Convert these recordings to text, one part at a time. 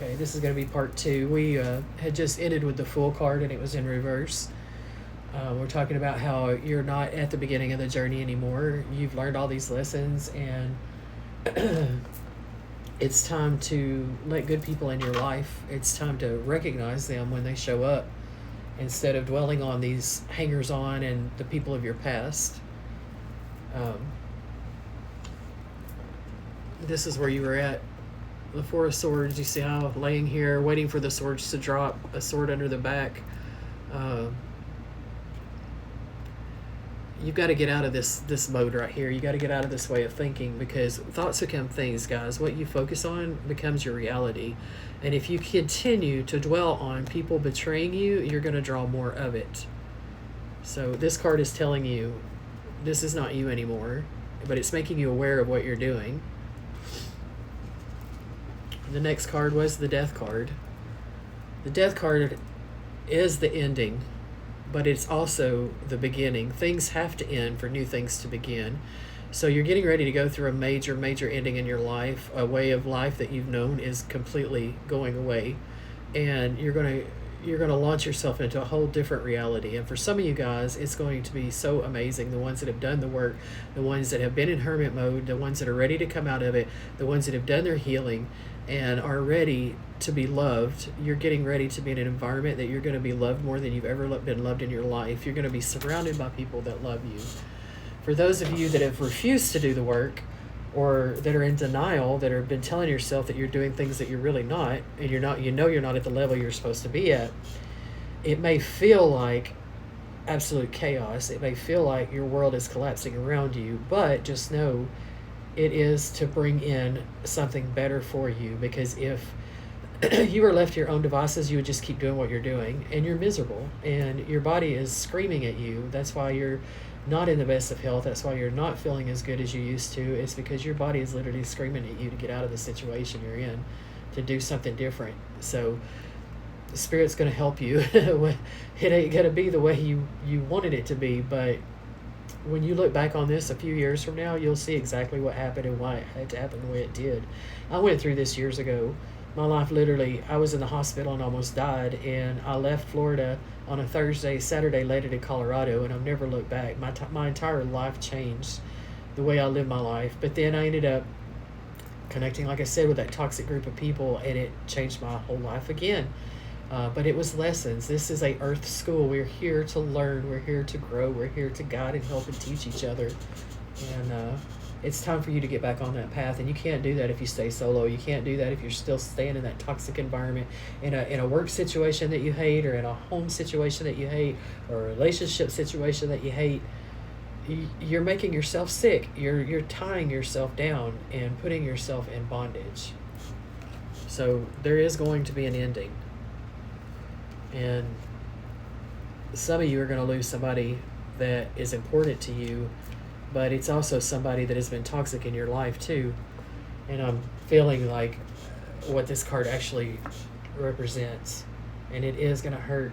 Okay, this is going to be part two. We had just ended with the full card and it was in reverse. We're talking about how you're not at the beginning of the journey anymore. You've learned all these lessons, and it's time to let good people in your life. It's time to recognize them when they show up instead of dwelling on these hangers on and the people of your past. This is where you were at. The Four of Swords, you see how laying here, waiting for the swords to drop, a sword under the back. You've got to get out of this mode right here. You got to get out of this way of thinking, because thoughts become things, guys. What you focus on becomes your reality. And if you continue to dwell on people betraying you, you're going to draw more of it. So this card is telling you this is not you anymore, but it's making you aware of what you're doing. The next card was the Death card. The Death card is the ending, but it's also the beginning. Things have to end for new things to begin. So you're getting ready to go through a major ending in your life. A way of life that you've known is completely going away, and you're going to launch yourself into a whole different reality. And for some of you guys, it's going to be so amazing. The ones that have done the work, the ones that have been in hermit mode, the ones that are ready to come out of it, the ones that have done their healing and are ready to be loved. You're getting ready to be in an environment that you're going to be loved more than you've ever been loved in your life. You're going to be surrounded by people that love you. For those of you that have refused to do the work, or that are in denial, that have been telling yourself that you're doing things that you're really not, and you're not at the level you're supposed to be at, it may feel like absolute chaos. It may feel like your world is collapsing around you, but just know it is to bring in something better for you. Because if you were left to your own devices, you would just keep doing what you're doing, and you're miserable, and your body is screaming at you. That's why you're not in the best of health. That's why you're not feeling as good as you used to. It's because your body is literally screaming at you to get out of the situation you're in, to do something different. So the Spirit's going to help you. It ain't going to be the way you wanted it to be, but when you look back on this a few years from now, you'll see exactly what happened and why it had to happen the way it did. I went through this years ago. My life literally, I was in the hospital and almost died, and I left Florida on a Thursday. Saturday landed in Colorado, and I've never looked back. My entire life changed, the way I lived my life. But then I ended up connecting, like I said, with that toxic group of people, and it changed my whole life again. But it was lessons. This is a earth school. We're here to learn. We're here to grow. We're here to guide and help and teach each other. And it's time for you to get back on that path. And you can't do that if you stay solo. You can't do that if you're still staying in that toxic environment, in a work situation that you hate, or in a home situation that you hate, or a relationship situation that you hate. You're making yourself sick. You're tying yourself down and putting yourself in bondage. So there is going to be an ending. And some of you are going to lose somebody that is important to you, but it's also somebody that has been toxic in your life too. And I'm feeling like what this card actually represents, and it is going to hurt.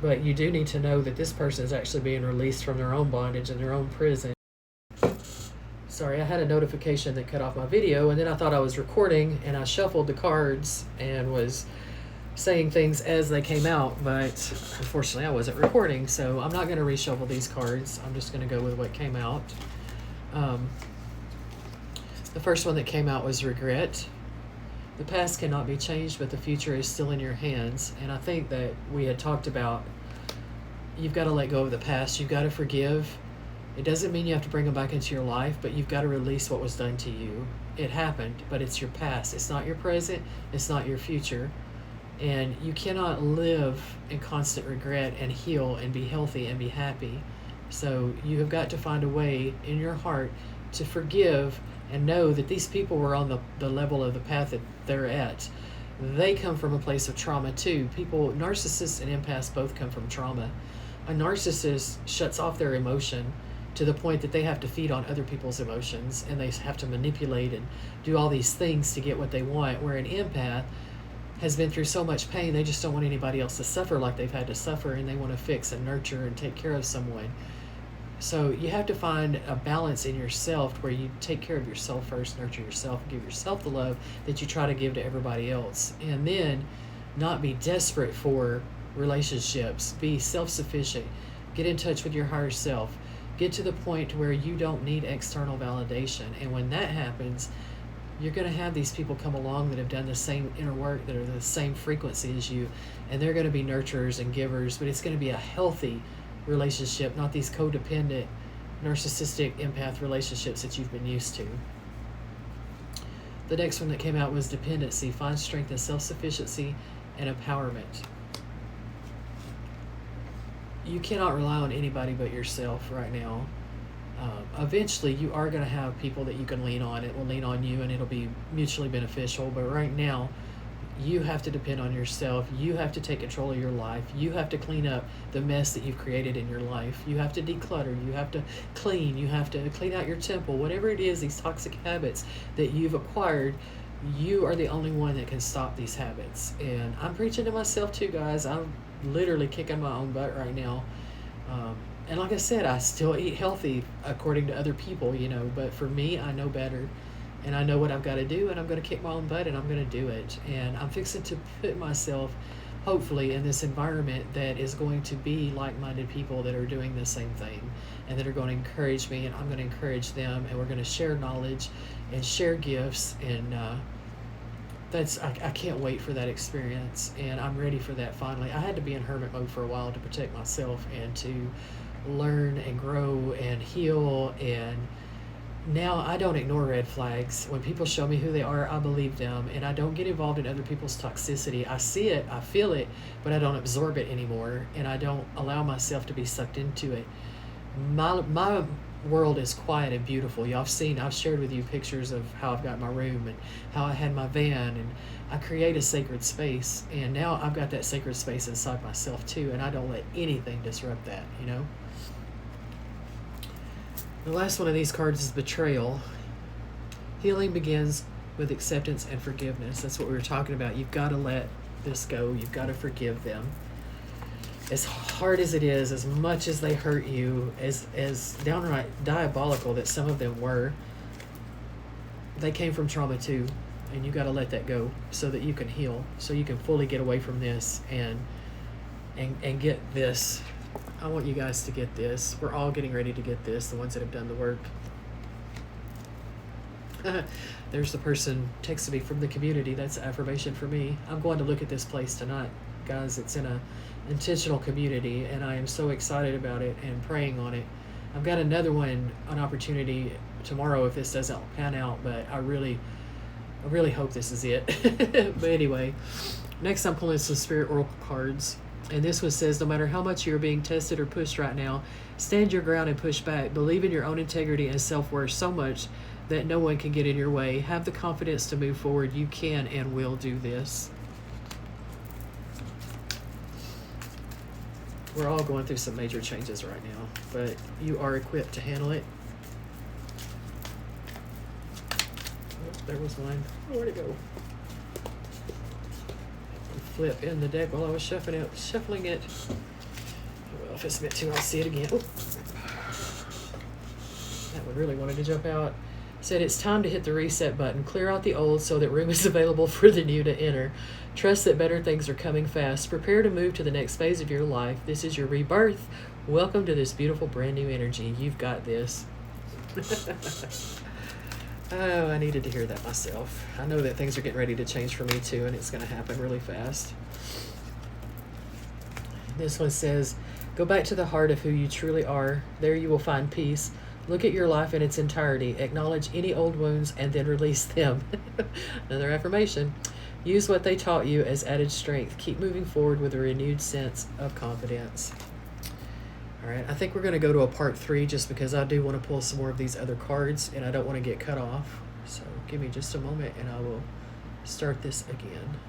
But you do need to know that this person is actually being released from their own bondage and their own prison. Sorry, I had a notification that cut off my video, and then I thought I was recording, and I shuffled the cards and was saying things as they came out, but unfortunately I wasn't recording, so I'm not going to reshuffle these cards. I'm just going to go with what came out. The first one that came out was regret. The past cannot be changed, but the future is still in your hands. And I think that we had talked about, you've got to let go of the past. You've got to forgive. It doesn't mean you have to bring them back into your life, but you've got to release what was done to you. It happened, but it's your past. It's not your present. It's not your future. And you cannot live in constant regret and heal and be healthy and be happy. So you have got to find a way in your heart to forgive and know that these people were on the level of the path that they're at. They come from a place of trauma too. People, narcissists and empaths both come from trauma. A narcissist shuts off their emotion to the point that they have to feed on other people's emotions, and they have to manipulate and do all these things to get what they want, where an empath has been through so much pain, they just don't want anybody else to suffer like they've had to suffer, and they want to fix and nurture and take care of someone. So you have to find a balance in yourself where you take care of yourself first, nurture yourself, give yourself the love that you try to give to everybody else. And then not be desperate for relationships. Be self-sufficient. Get in touch with your higher self. Get to the point where you don't need external validation. And when that happens, you're going to have these people come along that have done the same inner work, that are the same frequency as you, and they're going to be nurturers and givers, but it's going to be a healthy relationship, not these codependent, narcissistic, empath relationships that you've been used to. The next one that came out was dependency. Find strength in self-sufficiency and empowerment. You cannot rely on anybody but yourself right now. Eventually, you are going to have people that you can lean on. It will lean on you, and it'll be mutually beneficial. But right now, you have to depend on yourself. You have to take control of your life. You have to clean up the mess that you've created in your life. You have to declutter. You have to clean. You have to clean out your temple. Whatever it is, these toxic habits that you've acquired, you are the only one that can stop these habits. And I'm preaching to myself too, guys. I'm literally kicking my own butt right now. And like I said, I still eat healthy according to other people, but for me, I know better. And I know what I've got to do, and I'm going to kick my own butt, and I'm going to do it. And I'm fixing to put myself, hopefully, in this environment that is going to be like-minded people that are doing the same thing and that are going to encourage me, and I'm going to encourage them, and we're going to share knowledge and share gifts. And I can't wait for that experience, and I'm ready for that finally. I had to be in hermit mode for a while to protect myself and to learn and grow and heal. And now I don't ignore red flags. When people show me who they are, I believe them, and I don't get involved in other people's toxicity. I see it, I feel it, but I don't absorb it anymore, and I don't allow myself to be sucked into it. My world is quiet and beautiful. I've shared with you pictures of how I've got my room and how I had my van, and I create a sacred space, and now I've got that sacred space inside myself too, and I don't let anything disrupt that. The last one of these cards is betrayal. Healing begins with acceptance and forgiveness. That's what we were talking about. You've got to let this go. You've got to forgive them. As hard as it is, as much as they hurt you, as downright diabolical that some of them were, they came from trauma too. And you got to let that go so that you can heal, so you can fully get away from this and get this. I want you guys to get this. We're all getting ready to get this, the ones that have done the work. There's the person texting me from the community. That's affirmation for me. I'm going to look at this place tonight, guys. It's in a intentional community, and I am so excited about it and praying on it. I've got another one, an opportunity tomorrow if this doesn't pan out, but I really hope this is it. But anyway, next I'm pulling some Spirit Oracle cards. And this one says, no matter how much you're being tested or pushed right now, stand your ground and push back. Believe in your own integrity and self-worth so much that no one can get in your way. Have the confidence to move forward. You can and will do this. We're all going through some major changes right now, but you are equipped to handle it. Oh, there was one. Oh, where'd it go? Flip in the deck while I was shuffling it. Well, if it's a bit too, I'll see it again. Oh. That one really wanted to jump out. Said it's time to hit the reset button. Clear out the old so that room is available for the new to enter. Trust that better things are coming fast. Prepare to move to the next phase of your life. This is your rebirth. Welcome to this beautiful brand new energy. You've got this. Oh, I needed to hear that myself. I know that things are getting ready to change for me too, and it's going to happen really fast. This one says, go back to the heart of who you truly are. There you will find peace. Look at your life in its entirety. Acknowledge any old wounds and then release them. Another affirmation. Use what they taught you as added strength. Keep moving forward with a renewed sense of confidence. All right, I think we're going to go to a part 3 just because I do want to pull some more of these other cards and I don't want to get cut off. So give me just a moment and I will start this again.